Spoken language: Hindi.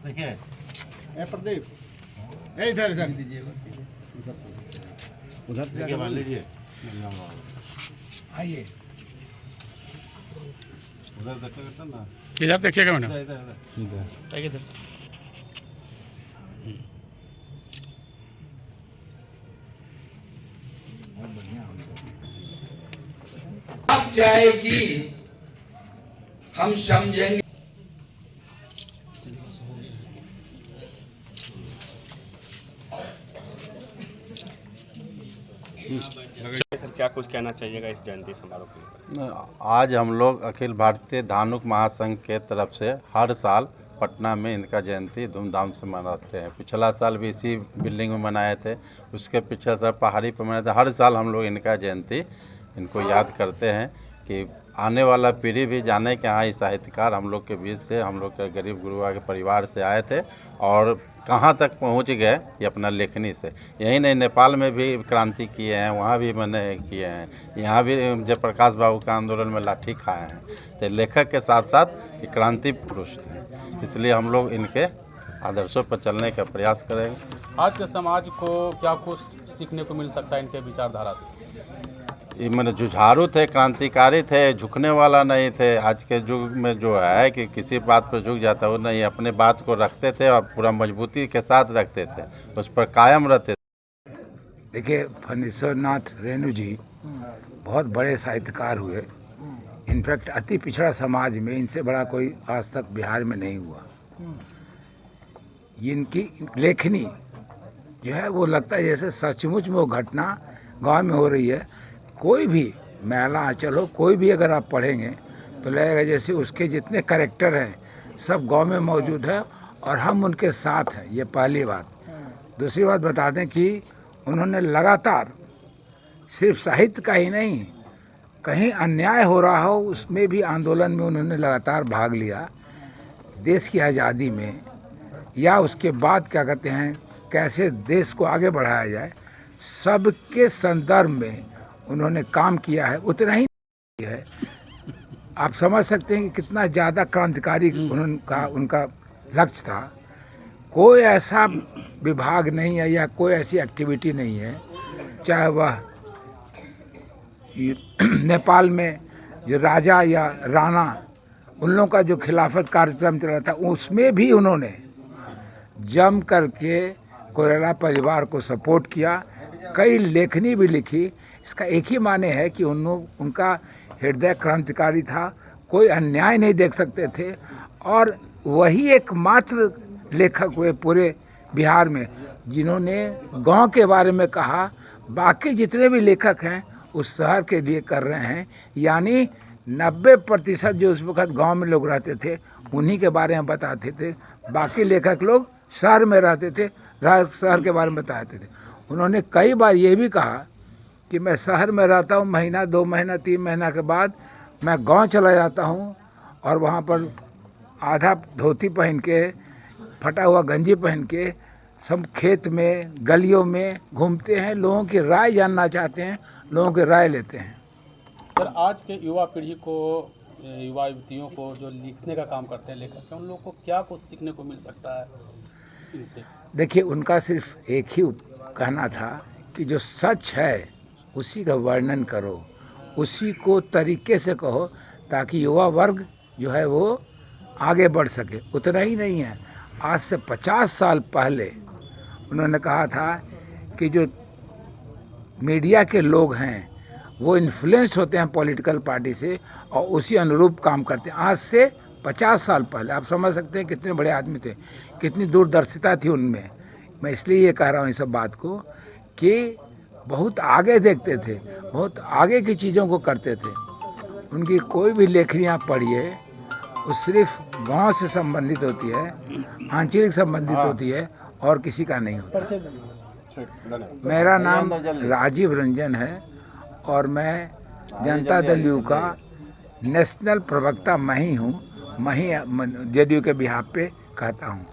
देखिए ए प्रदीप, ए इधर इधर उधर से देखिए मान लीजिए आइए। उधर देखा करता ना, इधर देखिएगा मैडम। इधर इधर इधर इधर अब जाएगी हम समझेंगे। सर क्या कुछ कहना चाहिएगा इस जयंती समारोह के लिए? आज हम लोग अखिल भारतीय धानुक महासंघ के तरफ से हर साल पटना में इनका जयंती धूमधाम से मनाते हैं। पिछला साल भी इसी बिल्डिंग में मनाए थे, उसके पिछले साल पहाड़ी पर मनाए थे। हर साल हम लोग इनका जयंती इनको याद करते हैं कि आने वाला पीढ़ी भी जाने कि हाँ, ये साहित्यकार हम लोग के बीच से, हम लोग के गरीब गुरुआ के परिवार से आए थे और कहाँ तक पहुँच गए ये अपना लेखनी से। यही नहीं, नेपाल में भी क्रांति किए हैं, वहाँ भी मैंने किए हैं, यहाँ भी जयप्रकाश बाबू का आंदोलन में लाठी खाए हैं। तो लेखक के साथ साथ ये क्रांति पुरुष थे, इसलिए हम लोग इनके आदर्शों पर चलने का प्रयास करेंगे। आज के समाज को क्या कुछ सीखने को मिल सकता है इनके विचारधारा से? ये मैंने जुझारू थे, क्रांतिकारी थे, झुकने वाला नहीं थे। आज के युग में जो है कि किसी बात पर झुक जाता है, वो नहीं, अपने बात को रखते थे और पूरा मजबूती के साथ रखते थे, उस पर कायम रहते थे। देखिए, फणीश्वरनाथ रेणु जी बहुत बड़े साहित्यकार हुए। इनफैक्ट अति पिछड़ा समाज में इनसे बड़ा कोई आज तक बिहार में नहीं हुआ। इनकी लेखनी जो है वो लगता है जैसे सचमुच में वो घटना गांव में हो रही है। कोई भी मैला आंचल हो, कोई भी अगर आप पढ़ेंगे तो लगेगा जैसे उसके जितने कैरेक्टर हैं सब गांव में मौजूद है और हम उनके साथ हैं। ये पहली बात। दूसरी बात बता दें कि उन्होंने लगातार सिर्फ साहित्य का ही नहीं, कहीं अन्याय हो रहा हो उसमें भी आंदोलन में उन्होंने लगातार भाग लिया। देश की आज़ादी में या उसके बाद क्या कहते हैं, कैसे देश को आगे बढ़ाया जाए, सबके संदर्भ में उन्होंने काम किया है। उतना ही है, आप समझ सकते हैं कि कितना ज़्यादा क्रांतिकारी उनका लक्ष्य था। कोई ऐसा विभाग नहीं है या कोई ऐसी एक्टिविटी नहीं है, चाहे वह नेपाल में जो राजा या राणा उन लोगों का जो खिलाफत कार्यक्रम चल रहा था, उसमें भी उन्होंने जम करके कोइराला परिवार को सपोर्ट किया। कई लेखनी भी लिखी। इसका एक ही माने है कि उनका हृदय क्रांतिकारी था, कोई अन्याय नहीं देख सकते थे और वही एकमात्र लेखक हुए पूरे बिहार में जिन्होंने गांव के बारे में कहा। बाकी जितने भी लेखक हैं उस शहर के लिए कर रहे हैं, यानी 90% जो उस वक्त गांव में लोग रहते थे उन्हीं के बारे में बताते थे। बाकी लेखक लोग शहर में रहते थे, शहर के बारे में बताते थे। उन्होंने कई बार ये भी कहा कि मैं शहर में रहता हूँ, महीना 2 महीना 3 महीना के बाद मैं गांव चला जाता हूँ और वहाँ पर आधा धोती पहन के, फटा हुआ गंजी पहन के सब खेत में गलियों में घूमते हैं, लोगों की राय जानना चाहते हैं, लोगों की राय लेते हैं। सर, आज के युवा पीढ़ी को, युवा युवतियों को जो लिखने का काम करते हैं लेखक, उन लोगों को क्या कुछ सीखने को मिल सकता है इनसे? देखिए, उनका सिर्फ एक ही कहना था कि जो सच है उसी का वर्णन करो, उसी को तरीके से कहो ताकि युवा वर्ग जो है वो आगे बढ़ सके। उतना ही नहीं है, आज से 50 साल पहले उन्होंने कहा था कि जो मीडिया के लोग हैं वो इन्फ्लुएंस्ड होते हैं पॉलिटिकल पार्टी से और उसी अनुरूप काम करते हैं। आज से 50 साल पहले आप समझ सकते हैं कितने बड़े आदमी थे, कितनी दूरदर्शिता थी उनमें। मैं इसलिए ये कह रहा हूँ इस सब बात को कि बहुत आगे देखते थे, बहुत आगे की चीज़ों को करते थे। उनकी कोई भी लेखनियाँ पढ़िए, वो सिर्फ गांव से संबंधित होती है, आंचलिक संबंधित होती है और किसी का नहीं होता। मेरा नाम राजीव रंजन है और मैं जनता दल यू का नेशनल प्रवक्ता मैं ही हूँ। मैं ही जेडीयू के बिहाफ पे कहता हूँ।